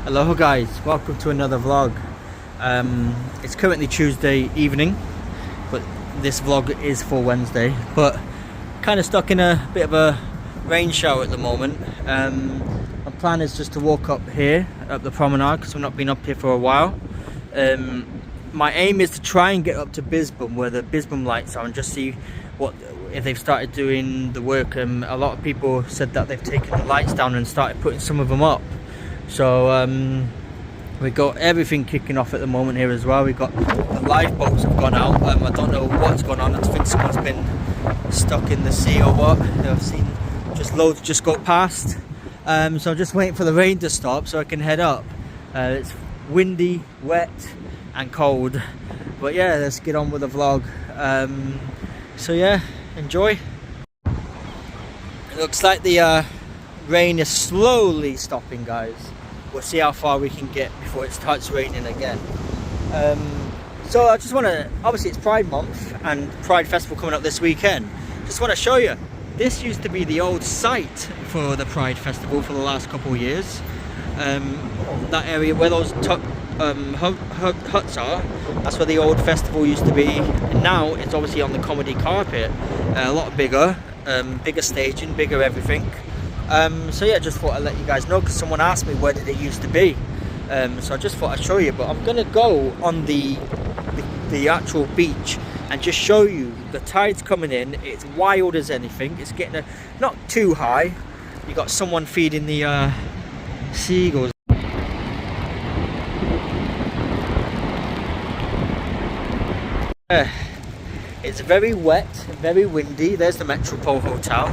Hello guys, welcome to another vlog. It's currently Tuesday evening, but this vlog is for Wednesday. But kind of stuck in a bit of a rain shower at the moment. My plan is just to walk up here, up the promenade, because I've not been up here for a while. My aim is to try and get up to Bisbom, where the Bisbom lights are, and just see if they've started doing the work. A lot of people said that they've taken the lights down and started putting some of them up. So we got everything kicking off at the moment here as well. We got the lifeboats have gone out. I don't know what's gone on. I think someone's been stuck in the sea or what. I've seen just loads just go past. So I'm just waiting for the rain to stop so I can head up. It's windy, wet and cold, but yeah, let's get on with the vlog. So yeah, enjoy. It looks like the rain is slowly stopping, guys. We'll see how far we can get before it starts raining again. So I just want to, obviously it's Pride Month and Pride Festival coming up this weekend. Just want to show you, this used to be the old site for the Pride Festival for the last couple of years. That area where those huts are, that's where the old festival used to be. And now it's obviously on the comedy carpet, a lot bigger, bigger staging, bigger everything. So yeah, just thought I'd let you guys know, because someone asked me where did it used to be. So I just thought I'd show you, but I'm gonna go on the actual beach and just show you the tide's coming in. It's wild as anything. It's getting not too high. You got someone feeding the seagulls. It's very wet, very windy. There's the Metropole Hotel.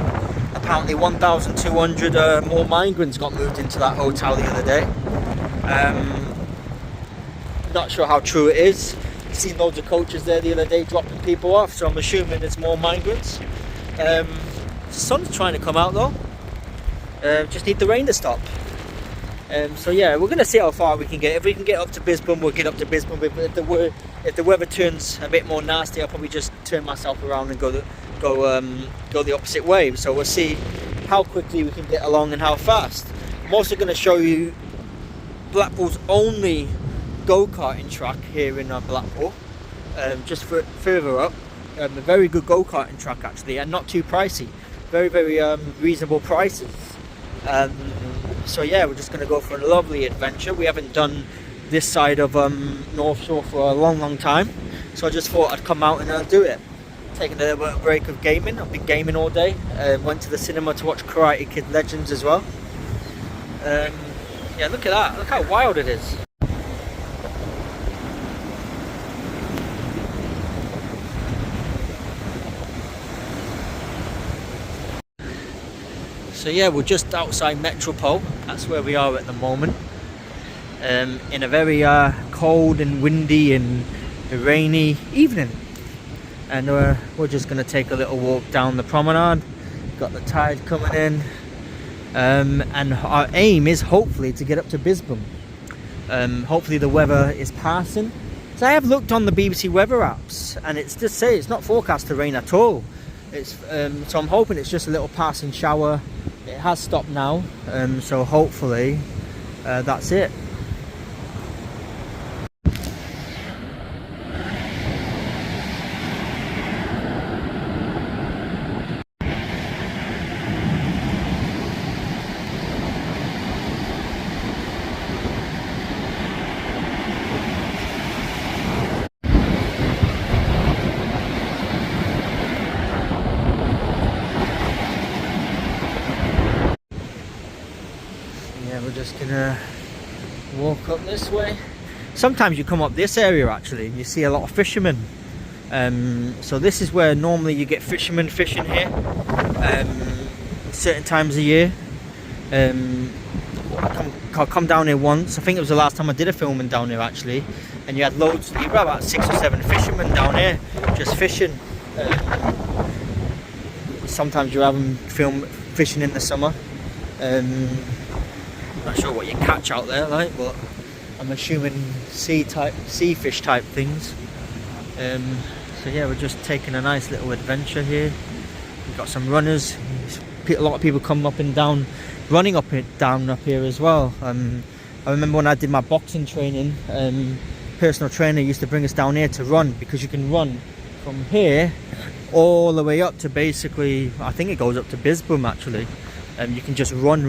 Apparently 1,200 more migrants got moved into that hotel the other day. Not sure how true it is. Seen loads of coaches there the other day dropping people off, so I'm assuming there's more migrants. The sun's trying to come out though. Just need the rain to stop. So yeah, we're gonna see how far we can get. If we can get up to Bisbom, we'll get up to Bisbom. If the weather turns a bit more nasty, I'll probably just turn myself around and go the opposite way. So we'll see how quickly we can get along and how fast. I'm also going to show you Blackpool's only go-karting track here in Blackpool, just further up. A very good go-karting track actually, and not too pricey. Very reasonable prices. So yeah, we're just going to go for a lovely adventure. We haven't done this side of North Shore for a long time, so I just thought I'd come out and do it. Taking a little bit of break of gaming. I've been gaming all day. Went to the cinema to watch Karate Kid Legends as well. Yeah, look at that. Look how wild it is. So yeah, we're just outside Metropole. That's where we are at the moment. In a very cold and windy and rainy evening. And we're just going to take a little walk down the promenade. Got the tide coming in. And our aim is hopefully to get up to Bisbom. Hopefully the weather is passing. So I have looked on the BBC weather apps, and it's just say it's not forecast to rain at all. It's so I'm hoping it's just a little passing shower. It has stopped now, so hopefully that's it. We're just gonna walk up this way. Sometimes you come up this area actually and you see a lot of fishermen. So this is where normally you get fishermen fishing here certain times of year. I'll come down here once. I think it was the last time I did a filming down here actually, and you had loads, you had about 6 or 7 fishermen down here just fishing. Sometimes you have them fishing in the summer. Not sure what you catch out there, like, but I'm assuming sea fish type things. So yeah, we're just taking a nice little adventure here. We've got some runners. A lot of people come up and down running down up here as well. I remember when I did my boxing training, personal trainer used to bring us down here to run, because you can run from here all the way up to basically, I think it goes up to Bisbum actually. You can just run.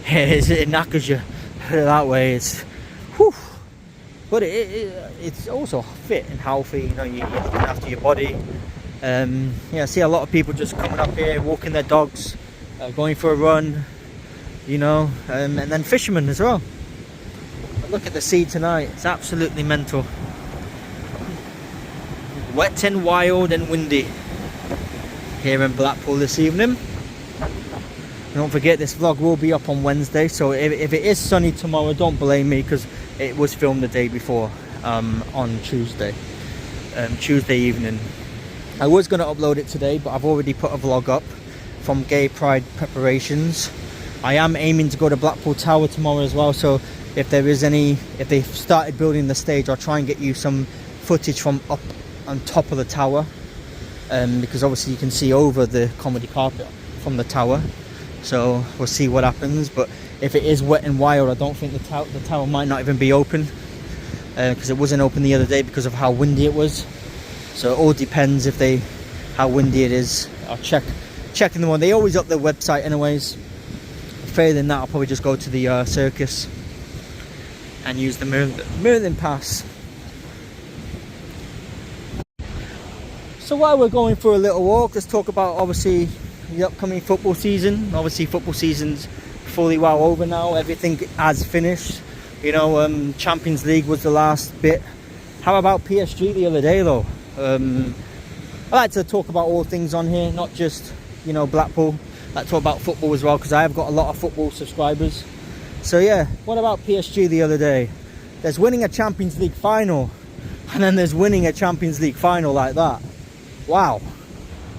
It knackers you that way. It's whew. But it's also fit and healthy, you know, you're looking after your body. Yeah, I see a lot of people just coming up here, walking their dogs, going for a run, you know, and then fishermen as well. But look at the sea tonight, it's absolutely mental. Wet and wild and windy here in Blackpool this evening. Don't forget, this vlog will be up on Wednesday, so if it is sunny tomorrow, don't blame me, because it was filmed the day before, on Tuesday evening. I was going to upload it today, but I've already put a vlog up from Gay Pride preparations. I am aiming to go to Blackpool Tower tomorrow as well, so if they've started building the stage, I'll try and get you some footage from up on top of the tower, because obviously you can see over the comedy carpet from the tower. So we'll see what happens. But if it is wet and wild, I don't think the tower might not even be open, because it wasn't open the other day because of how windy it was. So it all depends how windy it is. I'll check in the morning. They always up their website anyways. Failing than that, I'll probably just go to the circus and use the Merlin pass. So while we're going for a little walk, let's talk about obviously the upcoming football season. Obviously football season's fully well over now. Everything has finished. You know, Champions League was the last bit. How about PSG the other day though? I like to talk about all things on here, not just, you know, Blackpool. I like to talk about football as well, because I have got a lot of football subscribers. So yeah, what about PSG the other day? There's winning a Champions League final, and then there's winning a Champions League final like that. Wow.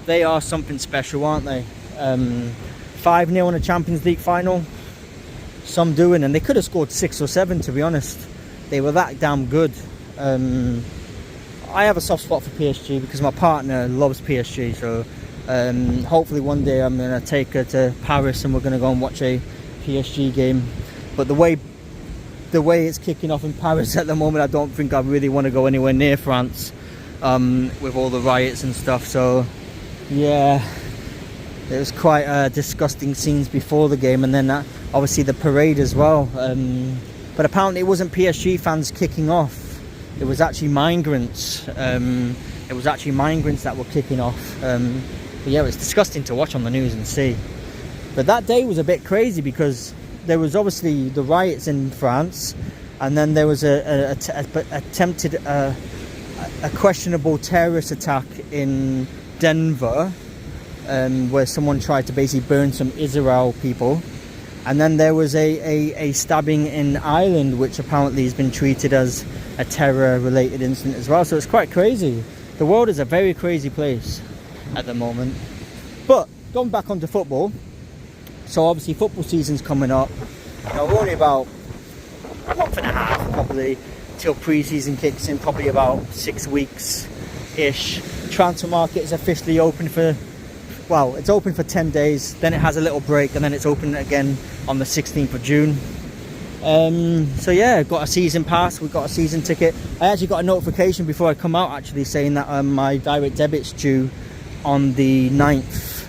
They are something special, aren't they? 5-0 in a Champions League final. Some doing, and they could have scored 6 or 7, to be honest. They were that damn good. I have a soft spot for PSG because my partner loves PSG. So hopefully one day I'm going to take her to Paris and we're going to go and watch a PSG game. But the way it's kicking off in Paris at the moment, I don't think I really want to go anywhere near France, with all the riots and stuff. So yeah, it was quite disgusting scenes before the game, and then obviously the parade as well. But apparently it wasn't PSG fans kicking off. It was actually migrants. It was actually migrants that were kicking off. But yeah, it was disgusting to watch on the news and see. But that day was a bit crazy because there was obviously the riots in France, and then there was a questionable terrorist attack in Denver, where someone tried to basically burn some Israel people. And then there was a stabbing in Ireland, which apparently has been treated as a terror-related incident as well. So it's quite crazy. The world is a very crazy place at the moment. But going back onto football, so obviously football season's coming up. You know, we're only about a month and a half probably till pre-season kicks in, probably about 6 weeks-ish. Transfer market is officially open for, well, it's open for 10 days, then it has a little break, and then it's open again on the 16th of June. So yeah, got a season pass, we've got a season ticket. I actually got a notification before I come out actually saying that my direct debit's due on the 9th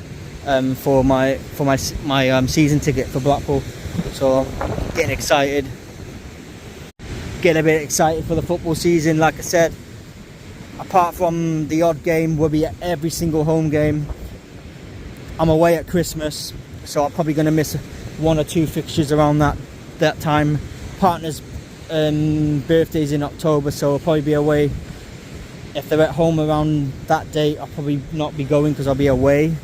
for my season ticket for Blackpool. So getting excited. Getting a bit excited for the football season. Like I said, apart from the odd game, we'll be at every single home game. I'm away at Christmas, so I'm probably going to miss 1 or 2 fixtures around that time. Partner's birthday's in October, so I'll probably be away. If they're at home around that date, I'll probably not be going because I'll be away.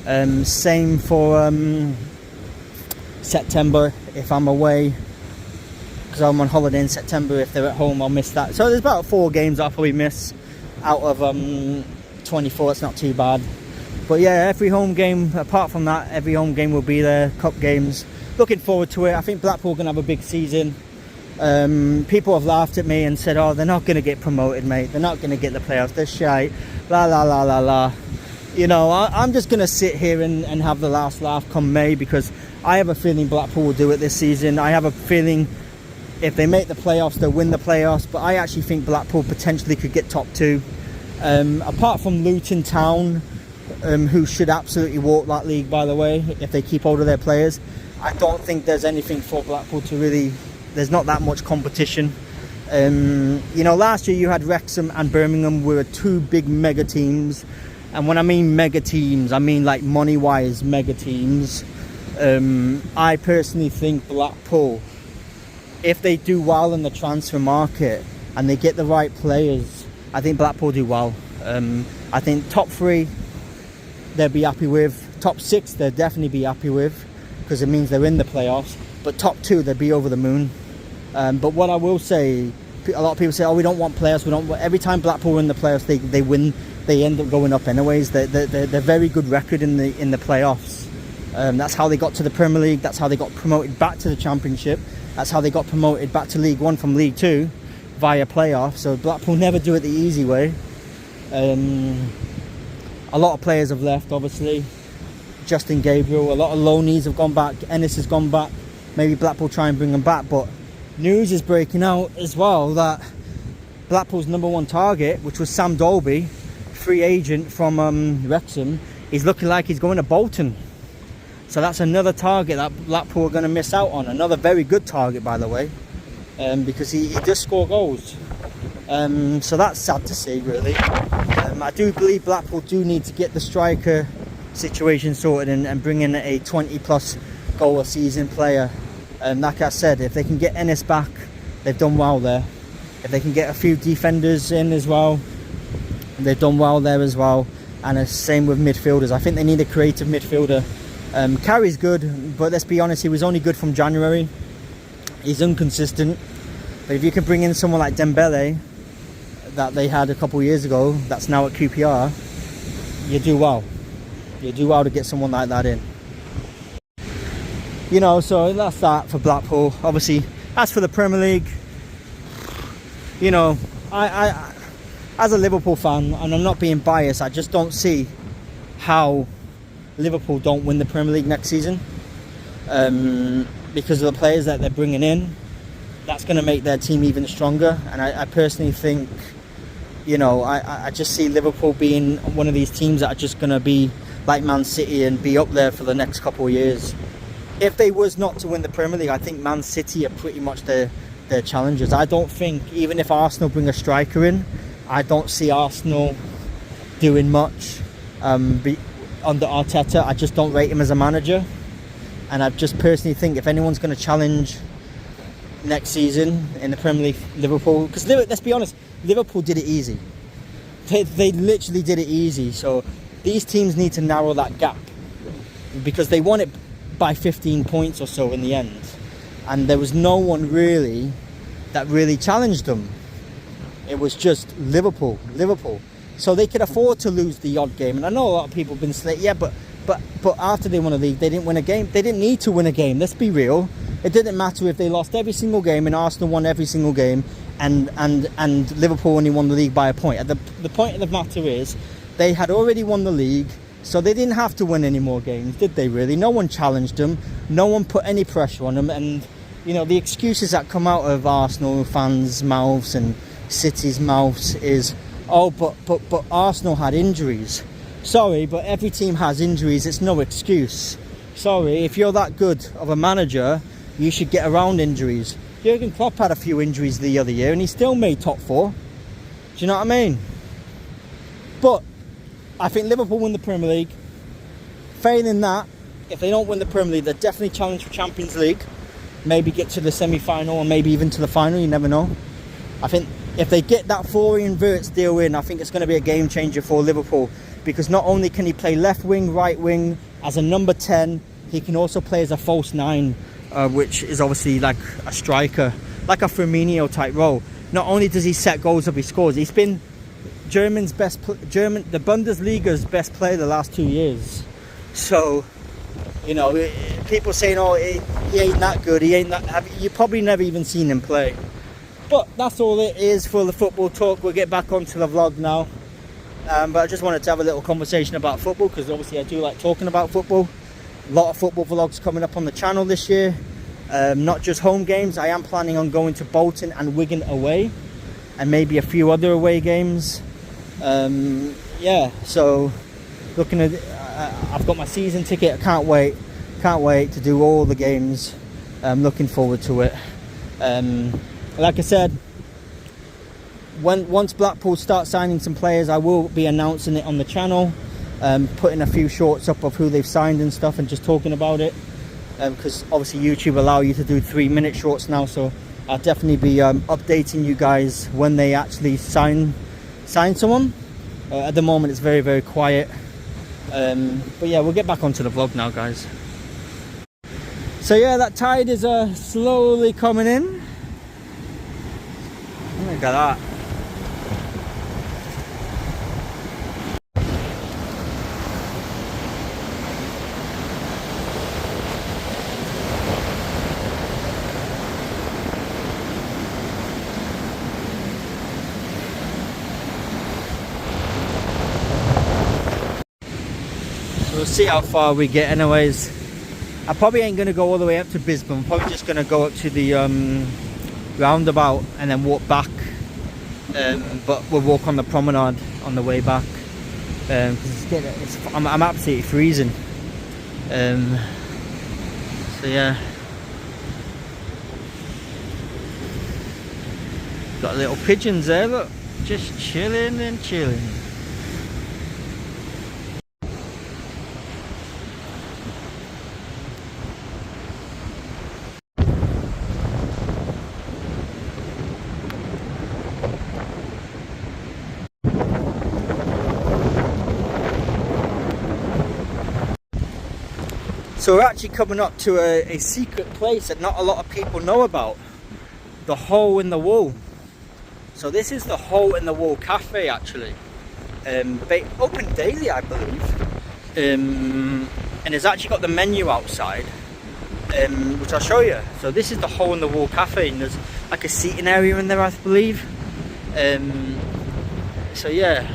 Same for September, if I'm away, because I'm on holiday in September. If they're at home, I'll miss that. So there's about 4 games I'll probably miss out of 24. It's not too bad. But yeah, every home game, apart from that, every home game will be there. Cup games, looking forward to it. I think Blackpool are going to have a big season. People have laughed at me and said, oh, they're not going to get promoted, mate, they're not going to get the playoffs, they're shite, la la la la la. You know, I'm just going to sit here and have the last laugh come May, because I have a feeling Blackpool will do it this season. I have a feeling if they make the playoffs, they'll win the playoffs. But I actually think Blackpool potentially could get top 2. Apart from Luton Town, who should absolutely walk that league, by the way, if they keep hold of their players. I don't think there's anything for Blackpool to really... There's not that much competition. You know, last year you had Wrexham and Birmingham were 2 big mega teams. And when I mean mega teams, I mean like money-wise mega teams. I personally think Blackpool, if they do well in the transfer market and they get the right players, I think Blackpool do well. I think top 3 they'll be happy with. Top 6 they'll definitely be happy with, because it means they're in the playoffs. But top 2 they'll be over the moon. But what I will say, a lot of people say, oh, we don't want playoffs. We don't. Every time Blackpool are in the playoffs, they win. They end up going up anyways. They're very good record in the playoffs. That's how they got to the Premier League. That's how they got promoted back to the Championship. That's how they got promoted back to League One from League Two via playoffs. So Blackpool never do it the easy way. A lot of players have left, obviously. Justin Gabriel, a lot of loanees have gone back. Ennis has gone back. Maybe Blackpool try and bring them back, but news is breaking out as well that Blackpool's #1 target, which was Sam Dolby, free agent from Wrexham, is looking like he's going to Bolton. So that's another target that Blackpool are going to miss out on. Another very good target, by the way, because he does score goals. So that's sad to see, really. I do believe Blackpool do need to get the striker situation sorted and bring in a 20+ goal a season player. Like I said, if they can get Ennis back, they've done well there. If they can get a few defenders in as well, they've done well there as well. And the same with midfielders. I think they need a creative midfielder. Carey's good, but let's be honest, he was only good from January. He's inconsistent. But if you can bring in someone like Dembele, that they had a couple of years ago, that's now at QPR, you do well. You do well to get someone like that in. You know, so that's that for Blackpool. Obviously, as for the Premier League, you know, I as a Liverpool fan, and I'm not being biased, I just don't see how Liverpool don't win the Premier League next season, because of the players that they're bringing in. That's going to make their team even stronger. And I personally think, you know, I just see Liverpool being one of these teams that are just going to be like Man City and be up there for the next couple of years. If they was not to win the Premier League, I think Man City are pretty much their challengers. I don't think, even if Arsenal bring a striker in, I don't see Arsenal doing much under Arteta. I just don't rate him as a manager. And I just personally think if anyone's going to challenge next season in the Premier League, Liverpool, because let's be honest, Liverpool did it easy. They literally did it easy. So these teams need to narrow that gap, because they won it by 15 points or so in the end, and there was no one really that really challenged them. It was just Liverpool. So they could afford to lose the odd game. And I know a lot of people have been saying, yeah, but after they won the league, they didn't win a game. They didn't need to win a game. Let's be real. It didn't matter if they lost every single game and Arsenal won every single game and Liverpool only won the league by a point. The point of the matter is they had already won the league, so they didn't have to win any more games, did they really? No one challenged them. No one put any pressure on them. And, you know, the excuses that come out of Arsenal fans' mouths and City's mouths is, oh, but Arsenal had injuries. Sorry, but every team has injuries. It's no excuse. Sorry, if you're that good of a manager, you should get around injuries. Jurgen Klopp had a few injuries the other year and he still made top 4. Do you know what I mean? But I think Liverpool win the Premier League. Failing that, if they don't win the Premier League, they're definitely challenged for Champions League. Maybe get to the semi-final or maybe even to the final, you never know. I think if they get that Florian Wirtz deal in, I think it's going to be a game changer for Liverpool, because not only can he play left wing, right wing, as a number 10, he can also play as a false 9, which is obviously like a striker, like a Firmino type role. Not only does he set goals up, he scores. He's been the Bundesliga's best player the last 2 years. So, you know, people saying, oh, he ain't that good, you probably never even seen him play. But that's all it is for the football talk. We'll get back onto the vlog now. But I just wanted to have a little conversation about football, because obviously I do like talking about football. A lot of football vlogs coming up on the channel this year. Not just home games. I am planning on going to Bolton and Wigan away, and maybe a few other away games. Yeah, so looking at, I've got my season ticket. I can't wait to do all the games. I'm looking forward to it. Like I said, once Blackpool start signing some players, I will be announcing it on the channel, putting a few shorts up of who they've signed and stuff, and just talking about it, because obviously YouTube allow you to do 3-minute shorts now, so I'll definitely be updating you guys when they actually sign someone. At the moment it's very, very quiet, but yeah, we'll get back onto the vlog now, guys. So yeah, that tide is slowly coming in. Look at that. So we'll see how far we get anyways. I probably ain't going to go all the way up to Bisbee. I'm probably just going to go up to the roundabout and then walk back. But we'll walk on the promenade on the way back. Because I'm absolutely freezing. So yeah. Got little pigeons there, look. Just chilling and chilling. So we're actually coming up to a secret place that not a lot of people know about. The Hole in the Wall. So this is the Hole in the Wall cafe, actually. Open daily, I believe. And it's actually got the menu outside, which I'll show you. So this is the Hole in the Wall cafe, and there's like a seating area in there, I believe. So yeah,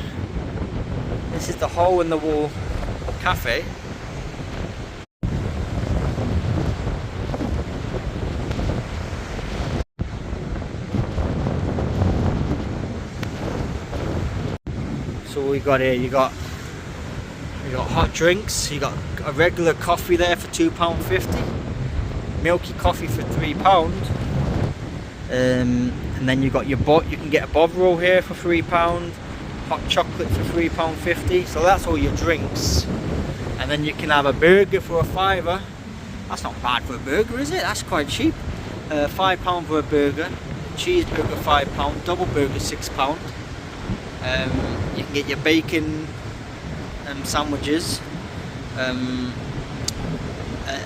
this is the Hole in the Wall cafe. So we got here, you got hot drinks, you got a regular coffee there for £2.50, milky coffee for £3, and then you got you can get a bovril here for £3, hot chocolate for £3.50. So that's all your drinks, and then you can have a burger for a £5. That's not bad for a burger, is it? That's quite cheap. £5 for a burger, cheeseburger £5, double burger £6. You can get your bacon sandwiches, a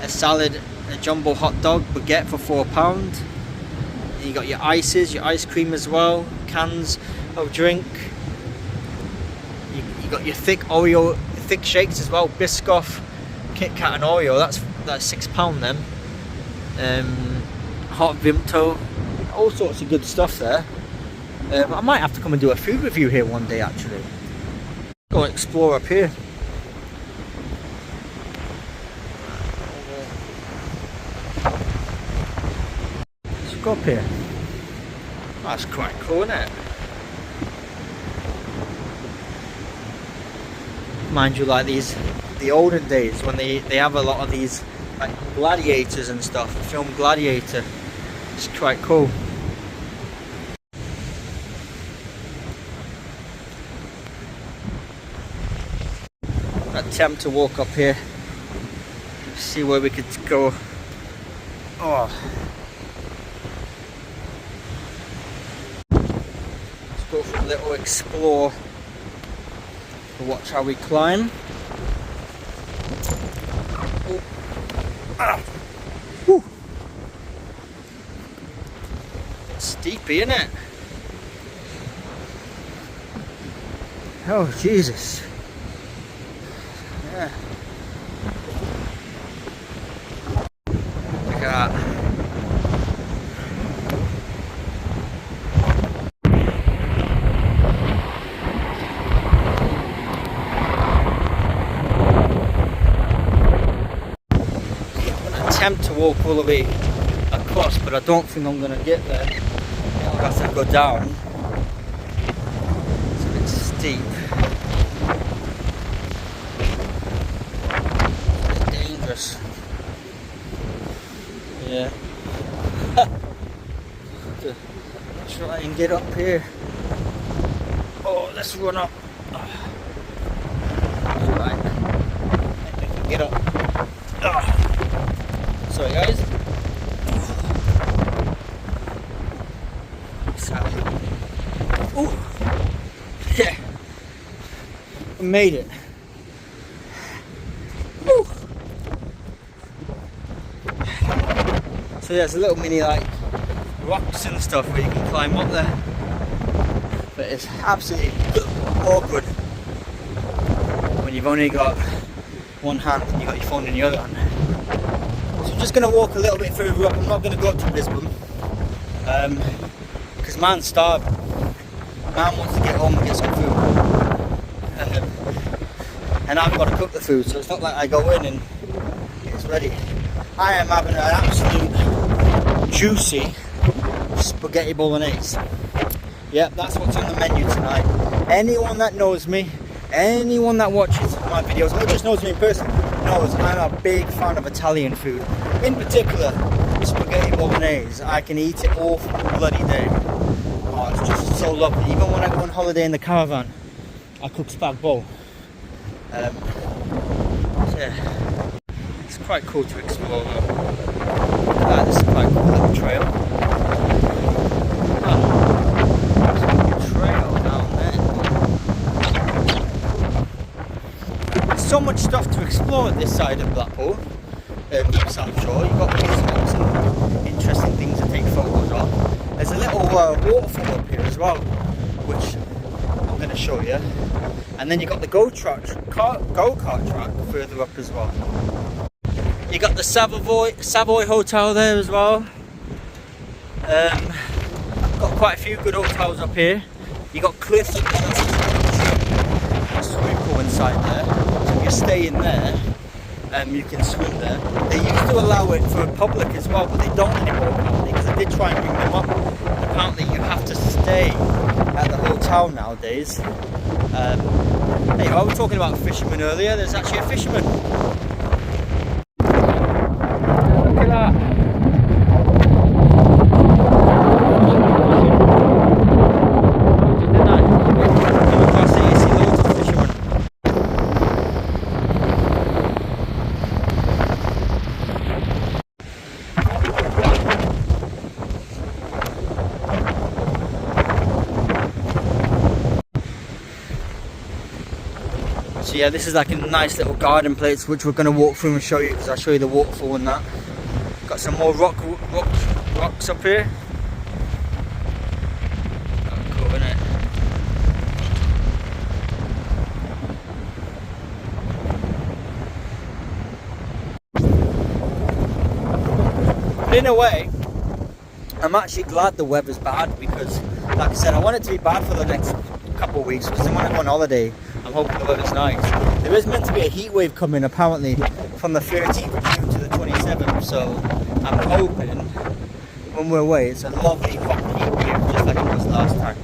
salad, a jumbo hot dog baguette for £4. And you got your ices, your ice cream as well, cans of drink. You got your thick shakes as well, Biscoff, Kit Kat and Oreo. That's £6 then. Hot Vimto, all sorts of good stuff there. I might have to come and do a food review here one day, actually. Go and explore up here. Let's go up here. That's quite cool, isn't it? Mind you, like the olden days when they have a lot of these like gladiators and stuff, film Gladiator. It's quite cool. Attempt to walk up here, see where we could go. Oh, let's go for a little explore. Watch how we climb. Oh. Ah. Woo. Steepy, isn't it? Oh Jesus. Yeah. Look at that. attempt to walk all the way across, but I don't think I'm going to get there. I'll have to go down. It's a bit steep. It's a bit dangerous. Yeah. To try and get up here. Oh, let's run up. Right. I think we can get up. Sorry guys. Ooh. Yeah. We made it. Ooh. So there's a little mini like rocks and stuff where you can climb up there. But it's absolutely awkward when you've only got one hand and you've got your phone in the other hand. So I'm just going to walk a little bit further up. I'm not going to go up to Lisbon because man's starving. Man wants to get home and get some food. And I've got to cook the food, so it's not like I go in and it's ready. I am having an absolute juicy spaghetti bolognese. Yep, that's what's on the menu tonight. Anyone that knows me, anyone that watches my videos, or just knows me in person, knows I'm a big fan of Italian food. In particular, spaghetti bolognese. I can eat it all bloody day. Oh, it's just so lovely. Even when I go on holiday in the caravan, I cook spag bol. So yeah, it's quite cool to explore though. This is quite a cool little trail. Trail down there. There's so much stuff to explore at this side of Blackpool, South Shore. You've got museums and interesting things to take photos of. There's a little waterfall up here as well, which I'm going to show you. And then you've got the go-kart track further up as well. You got the Savoy Hotel there as well. Got quite a few good hotels up here. You got cliffs, a swimming pool inside there. So if you stay in there, you can swim there. They used to allow it for public as well, but they don't anymore apparently, because I did try and bring them up. Apparently you have to stay at the hotel nowadays. Hey, I was talking about fishermen earlier. There's actually a fisherman. Look at that. Didn't I? Came across here, you see loads of fishermen. So yeah, this is like a nice little garden place which we're going to walk through and show you, because I'll show you the waterfall and that. Got some more rocks up here. Cool, isn't it? But in a way, I'm actually glad the weather's bad, because like I said, I want it to be bad for the next couple of weeks, because then when I go on holiday, I'm hoping the weather's nice. There is meant to be a heat wave coming apparently from the 13th of June to the 27th, so I'm hoping when we're away it's a lovely hot heat wave just like it was last time.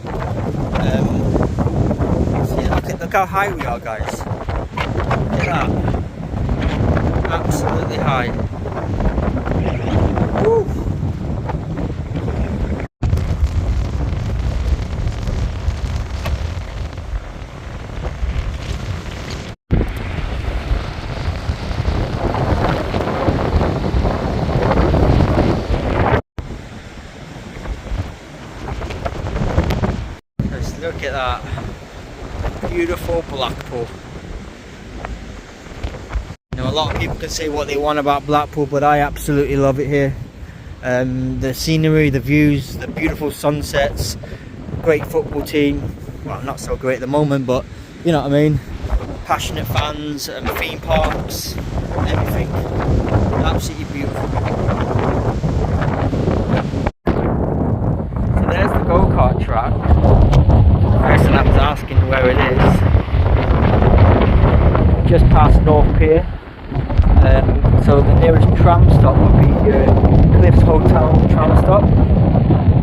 So yeah, look how high we are, guys. Look at that. Absolutely high. Woo. Look at that, beautiful Blackpool. You know, a lot of people can say what they want about Blackpool, but I absolutely love it here. The scenery, the views, the beautiful sunsets, great football team. Well, not so great at the moment, but you know what I mean. Passionate fans, theme parks, everything. Absolutely beautiful. So there's the go-kart track. Person that was asking where it is, just past North Pier. So the nearest tram stop would be Cliffs Hotel tram stop.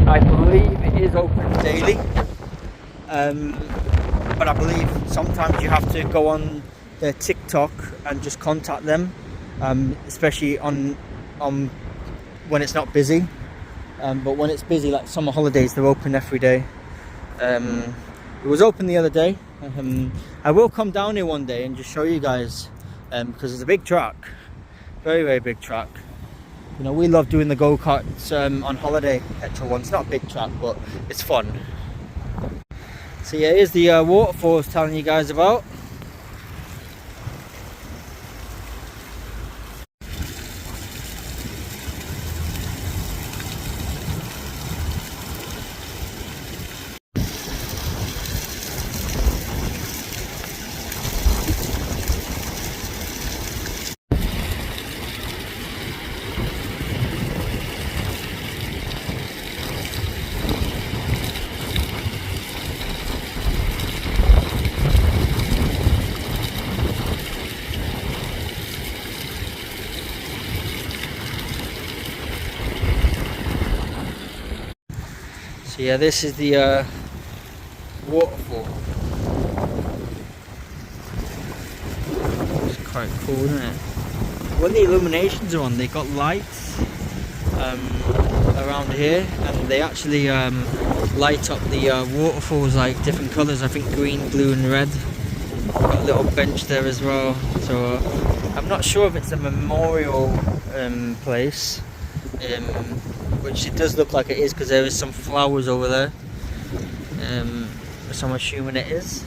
I believe it is open daily, but I believe sometimes you have to go on their TikTok and just contact them, especially on when it's not busy. But when it's busy, like summer holidays, they're open every day. It was open the other day. I will come down here one day and just show you guys, because it's a big track, very, very big track. You know, we love doing the go-karts on holiday, petrol ones. Not a big track, but it's fun. So yeah, here's the waterfall I was telling you guys about. So yeah, this is the waterfall. It's quite cool, isn't it? When the illuminations are on, they got lights around here, and they actually light up the waterfalls like different colours. I think green, blue and red. Got a little bench there as well. So I'm not sure if it's a memorial place. Which it does look like it is, because there is some flowers over there, so I'm assuming it is.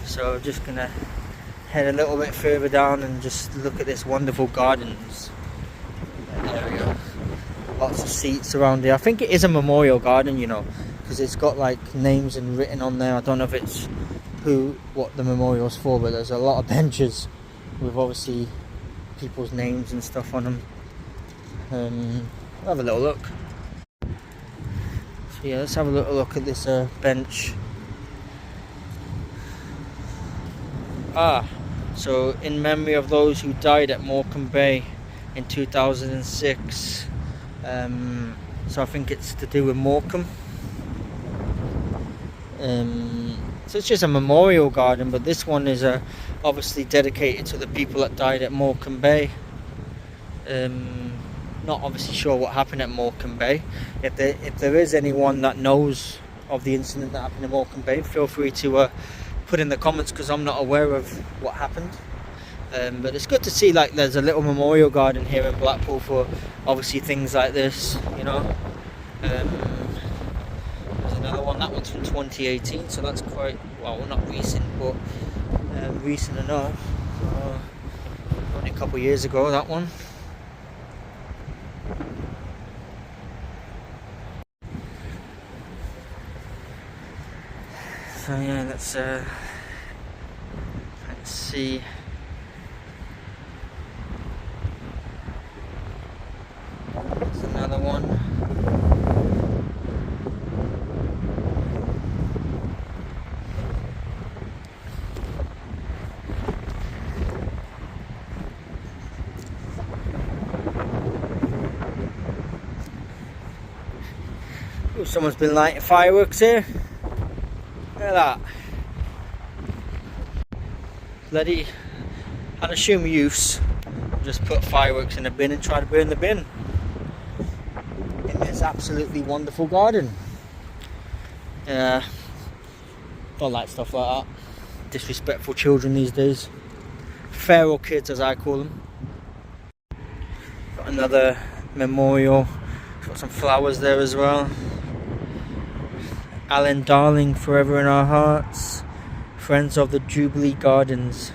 So I'm just gonna head a little bit further down and just look at this wonderful gardens area. Lots of seats around here. I think it is a memorial garden, you know, because it's got like names and written on there. I don't know if it's what the memorial's for, but there's a lot of benches with obviously people's names and stuff on them. I'll have a little look. So yeah, let's have a little look at this bench. So in memory of those who died at Morecambe Bay in 2006. So I think it's to do with Morecambe. So it's just a memorial garden, but this one is obviously dedicated to the people that died at Morecambe Bay. Not obviously sure what happened at Morecambe Bay. If there is anyone that knows of the incident that happened at Morecambe Bay, feel free to put in the comments, because I'm not aware of what happened. But it's good to see like there's a little memorial garden here in Blackpool for obviously things like this, you know. There's another one. That one's from 2018, so that's quite, well, not recent, but recent enough. Only a couple of years ago, that one. So yeah, let's see. There's another one. Oh, someone's been lighting fireworks here. Look at that. Bloody unassuming use. Just put fireworks in a bin and try to burn the bin in this absolutely wonderful garden. Yeah, don't like stuff like that. Disrespectful children these days. Feral kids, as I call them. Got another memorial. Got some flowers there as well. Alan Darling, forever in our hearts. Friends of the Jubilee Gardens.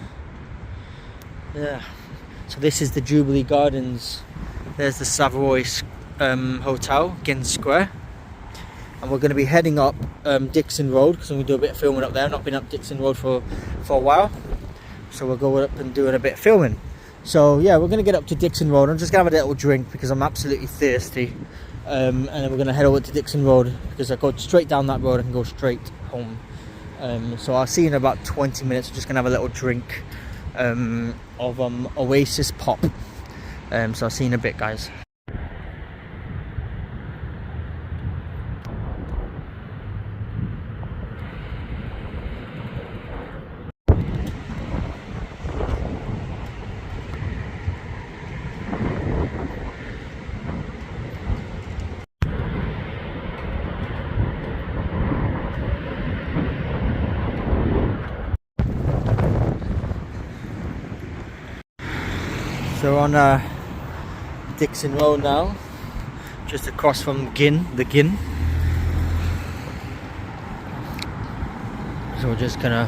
Yeah. So this is the Jubilee Gardens. There's the Savoy Hotel, Ginn Square. And we're going to be heading up Dixon Road, because I'm going to do a bit of filming up there. I've not been up Dixon Road for a while. So we'll go up and doing a bit of filming. So yeah, we're going to get up to Dixon Road. I'm just going to have a little drink because I'm absolutely thirsty. And then we're going to head over to Dixon Road, because I go straight down that road and go straight home. So I'll see you in about 20 minutes. We're just going to have a little drink. of Oasis Pop. So I'll see you in a bit, guys. So on Dixon Road now, just across from the Gin. So we're just gonna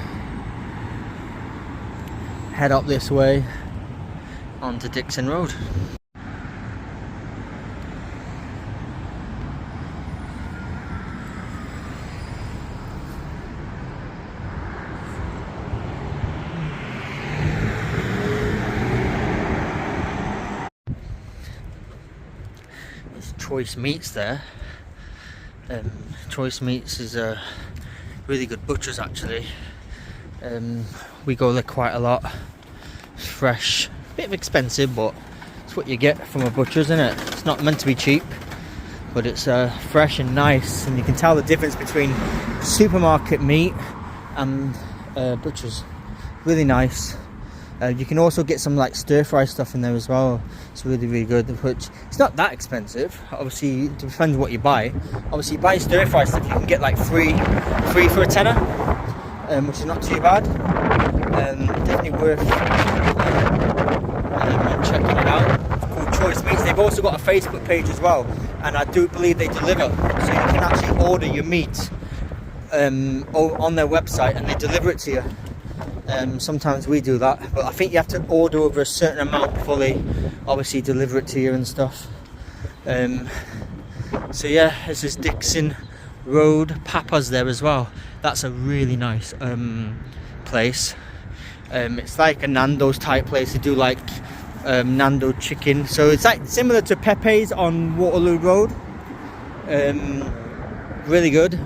head up this way onto Dixon Road. Choice Meats there. Choice Meats is a really good butcher's actually. We go there quite a lot. It's fresh, a bit expensive, but it's what you get from a butcher's, isn't it? It's not meant to be cheap, but it's fresh and nice, and you can tell the difference between supermarket meat and butcher's. Really nice. You can also get some like stir fry stuff in there as well. It's really good, which it's not that expensive. Obviously it depends what you buy. Obviously you buy stir fry stuff, you can get like free for a tenner, which is not too bad. Definitely worth checking it out. It's called Choice Meats. They've also got a Facebook page as well, and I do believe they deliver, so you can actually order your meat on their website and they deliver it to you. Sometimes we do that, but I think you have to order over a certain amount before they obviously deliver it to you and stuff. So yeah, this is Dixon Road. Papa's there as well. That's a really nice place. It's like a Nando's type place. They do like Nando chicken, so it's like similar to Pepe's on Waterloo Road. Really good.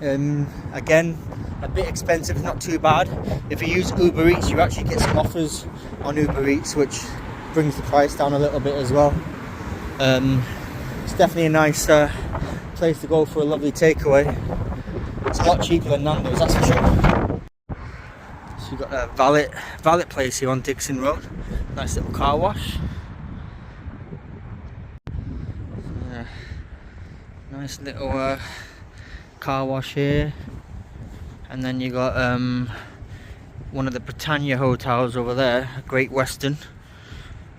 Again, a bit expensive, not too bad. If you use Uber Eats, you actually get some offers on Uber Eats, which brings the price down a little bit as well. It's definitely a nice place to go for a lovely takeaway. It's a lot cheaper than Nando's, that's for sure. So you've got a valet place here on Dixon Road. Nice little car wash. Yeah, nice little car wash here. And then you got one of the Britannia hotels over there, Great Western,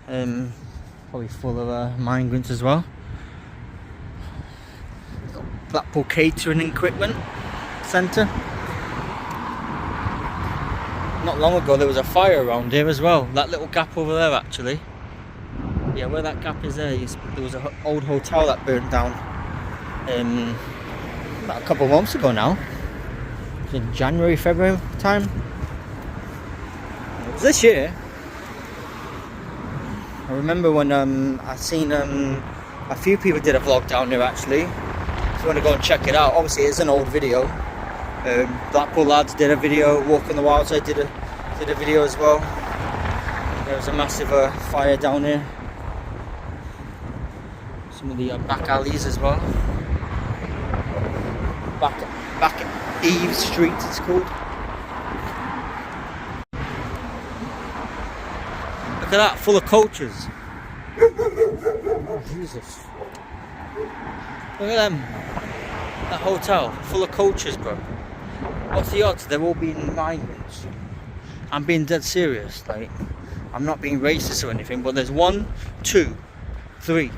probably full of migrants as well. Got Blackpool Catering and Equipment Centre. Not long ago there was a fire around here as well, that little gap over there actually. Yeah, where that gap is there was an old hotel that burnt down about a couple of months ago now. In January, February time. It was this year. I remember when I seen a few people did a vlog down there actually. If you want to go and check it out, obviously it's an old video. Blackpool lads did a video. Walk on the Wild Side did a video as well. There was a massive fire down there. Some of the back alleys as well. Back Eve Street it's called. Look at that, full of coaches. Oh, Jesus. Look at them. That hotel, full of coaches, bro. What's the odds they're all being migrants? I'm being dead serious. Like, I'm not being racist or anything, but there's 1, 2, 3,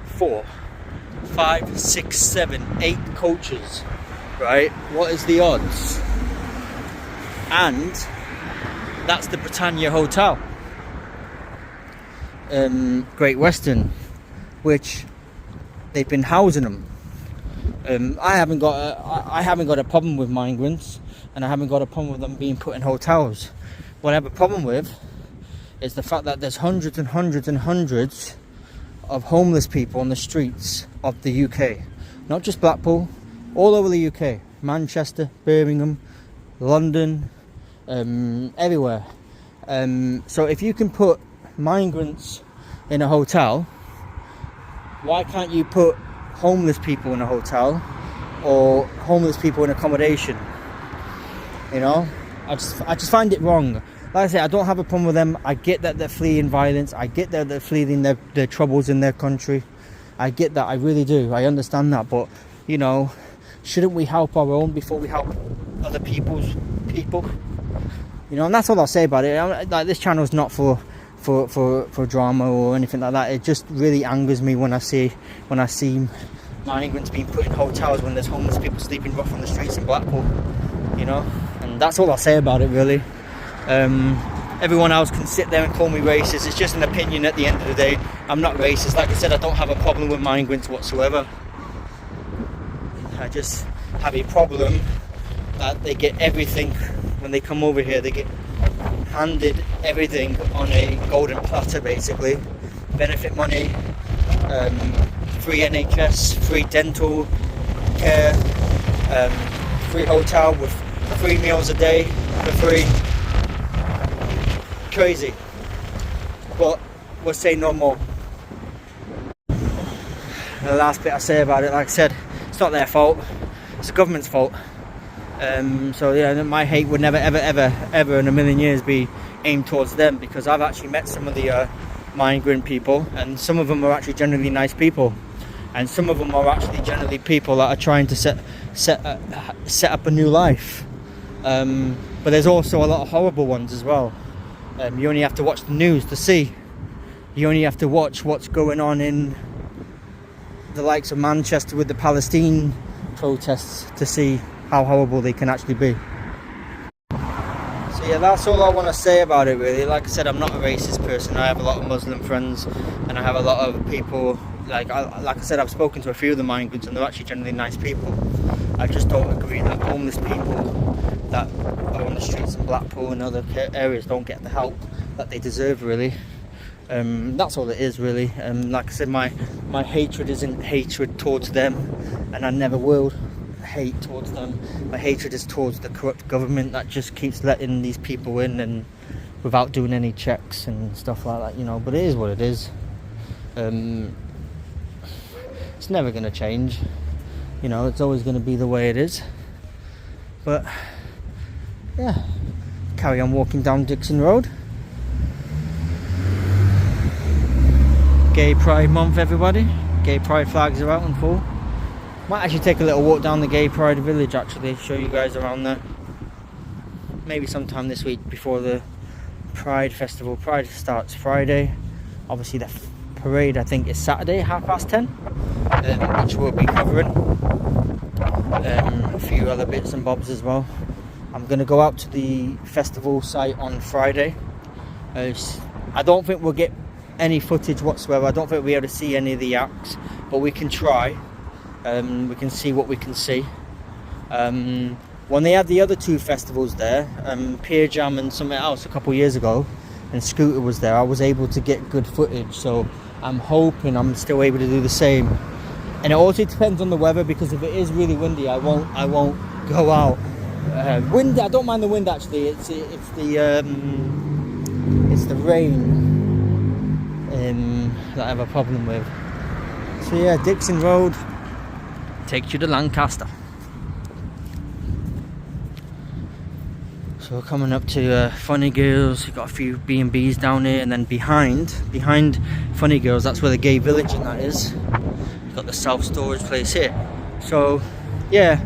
4, 5, 6, 7, 8 coaches. Right, what is the odds? And that's the Britannia Hotel, Great Western, which they've been housing them. I haven't got a problem with migrants, and I haven't got a problem with them being put in hotels. What I have a problem with is the fact that there's hundreds and hundreds and hundreds of homeless people on the streets of the UK, not just Blackpool. All over the UK, Manchester, Birmingham, London, everywhere. So if you can put migrants in a hotel, why can't you put homeless people in a hotel or homeless people in accommodation? You know, I just find it wrong. Like I say, I don't have a problem with them. I get that they're fleeing violence. I get that they're fleeing their troubles in their country. I get that, I really do. I understand that. But, you know, shouldn't we help our own before we help other people's people? You know, and that's all I'll say about it. Like, this channel's not for drama or anything like that. It just really angers me when I see migrants being put in hotels when there's homeless people sleeping rough on the streets in Blackpool. You know, and that's all I'll say about it, really. Everyone else can sit there and call me racist. It's just an opinion at the end of the day. I'm not racist. Like I said, I don't have a problem with migrants whatsoever. I just have a problem that they get everything when they come over here. They get handed everything on a golden platter, basically. Benefit money, free NHS, free dental care, free hotel with 3 meals a day for free. Crazy. But we'll say no more. The last bit I say about it, like I said, it's not their fault, it's the government's fault. So yeah, my hate would never ever in a million years be aimed towards them, because I've actually met some of the migrant people, and some of them are actually generally nice people, and some of them are actually generally people that are trying to set up a new life. But there's also a lot of horrible ones as well. You only have to watch the news to see. You only have to watch what's going on in the likes of Manchester with the Palestine protests to see how horrible they can actually be. So yeah, that's all I want to say about it, really. Like I said, I'm not a racist person. I have a lot of Muslim friends, and I have a lot of people, like I said, I've spoken to a few of the migrants, and they're actually generally nice people. I just don't agree that homeless people that are on the streets in Blackpool and other areas don't get the help that they deserve, really. That's all it is, really. Like I said, my hatred isn't hatred towards them, and I never will hate towards them. My hatred is towards the corrupt government that just keeps letting these people in and without doing any checks and stuff like that, you know. But it is what it is. It's never going to change, you know. It's always going to be the way it is. But yeah, carry on walking down Dixon Road. Gay Pride Month, everybody. Gay Pride flags are out in full. Might actually take a little walk down the Gay Pride village, actually, show you guys around there. Maybe sometime this week before the Pride Festival. Pride starts Friday. Obviously the parade, I think, is Saturday, 10:30, which we'll be covering. A few other bits and bobs as well. I'm going to go out to the festival site on Friday. I don't think we'll get any footage whatsoever. I don't think we'll be able to see any of the acts, but we can try. We can see what we can see. When they had the other two festivals there, Pier Jam and something else a couple of years ago, and Scooter was there, I was able to get good footage, so I'm hoping I'm still able to do the same. And it also depends on the weather, because if it is really windy, I won't go out. Wind, I don't mind the wind, actually. It's the rain that I have a problem with. So yeah, Dixon Road takes you to Lancaster. So we're coming up to Funny Girls. You've got a few B&Bs down here, and then behind Funny Girls, that's where the gay village and that is. You've got the self-storage place here. So yeah,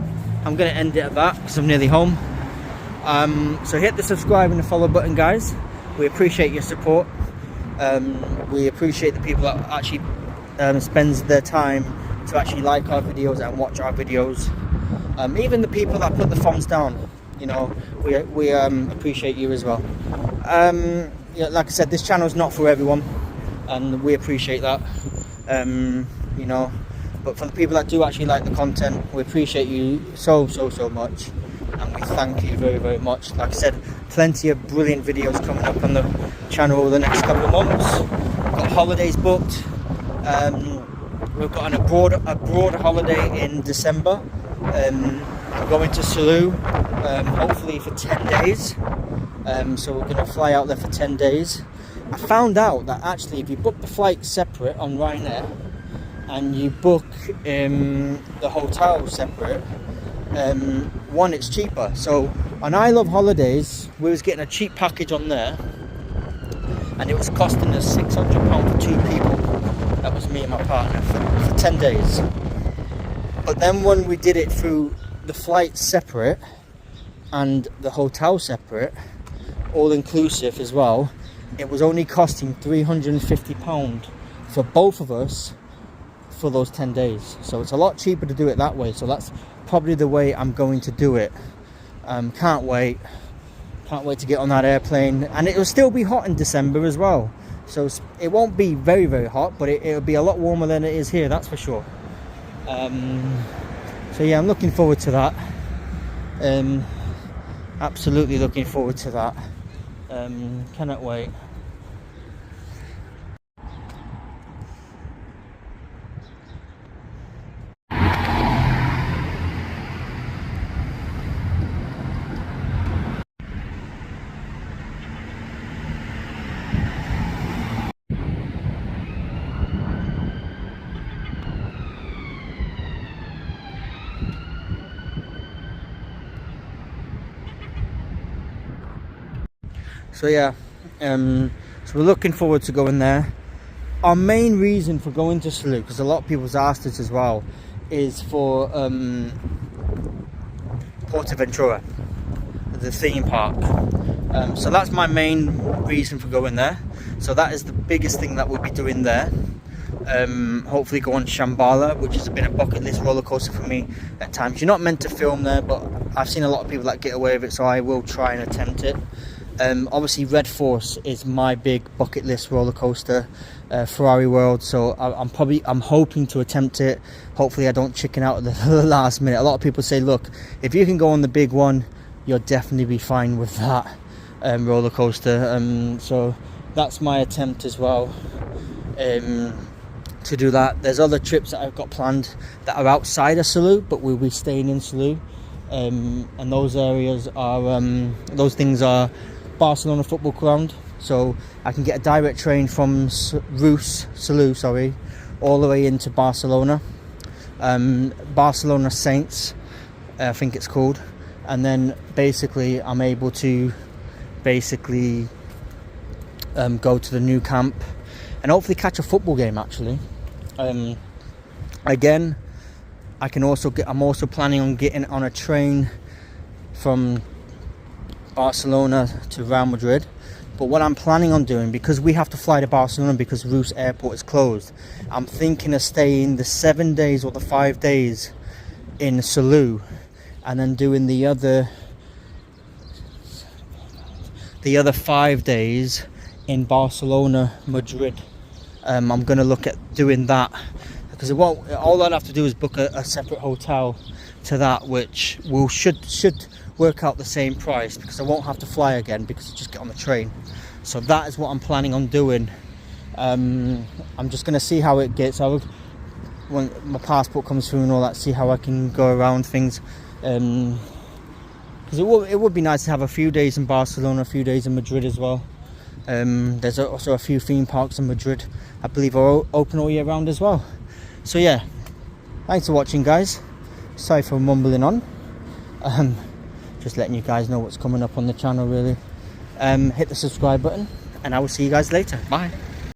I'm going to end it at that because I'm nearly home. So hit the subscribe and the follow button, guys. We appreciate your support. We appreciate the people that actually spends their time to actually like our videos and watch our videos. Even the people that put the thumbs down, you know, we appreciate you as well. Yeah, like I said, this channel is not for everyone, and we appreciate that. You know, but for the people that do actually like the content, we appreciate you so much, and we thank you very much. Like I said, plenty of brilliant videos coming up on the channel over the next couple of months. We've got holidays booked. We've got a broad holiday in December. I'm going to Salou, hopefully for 10 days. So we're going to fly out there for 10 days. I found out that actually if you book the flight separate on Ryanair and you book the hotel separate, one, it's cheaper. So on I Love Holidays, we was getting a cheap package on there, and it was costing us £600 for 2 people. That was me and my partner for 10 days. But then when we did it through the flight separate and the hotel separate, all inclusive as well, it was only costing £350 for both of us for those 10 days. So it's a lot cheaper to do it that way. So that's probably the way I'm going to do it. Can't wait to get on that airplane, and it will still be hot in December as well. So it won't be very, very hot, but it'll be a lot warmer than it is here, that's for sure. So yeah, I'm looking forward to that. Absolutely looking forward to that. Cannot wait. So yeah, so we're looking forward to going there. Our main reason for going to Salou, because a lot of people's asked us as well, is for Portaventura, the theme park. So that's my main reason for going there. So that is the biggest thing that we'll be doing there. Hopefully go on Shambhala, which has been a bucket list roller coaster for me at times. You're not meant to film there, but I've seen a lot of people that get away with it, so I will try and attempt it. Obviously Red Force is my big bucket list roller coaster, Ferrari World, so I'm hoping to attempt it. Hopefully I don't chicken out at the last minute. A lot of people say, look, if you can go on the big one, you'll definitely be fine with that roller coaster. So that's my attempt as well, to do that. There's other trips that I've got planned that are outside of Salou, but we'll be staying in Salou, and those areas are those things are Barcelona football ground, so I can get a direct train from Salou, all the way into Barcelona. Barcelona Saints, I think it's called, and then basically I'm able to go to the new camp and hopefully catch a football game actually. Again, I'm also planning on getting on a train from Barcelona to Real Madrid. But what I'm planning on doing, because we have to fly to Barcelona because Reus airport is closed, I'm thinking of staying the 7 days or the 5 days in Salou, and then doing the other 5 days in Barcelona, Madrid. I'm going to look at doing that, because all I'd have to do is book a separate hotel to that, which should work out the same price, because I won't have to fly again, because I just get on the train. So that is what I'm planning on doing. I'm just going to see how it gets. When my passport comes through and all that, see how I can go around things, because it would be nice to have a few days in Barcelona, a few days in Madrid as well. There's also a few theme parks in Madrid, I believe, are open all year round as well. So yeah, thanks for watching, guys. Sorry for mumbling on. Just letting you guys know what's coming up on the channel, really. Hit the subscribe button, and I will see you guys later. Bye.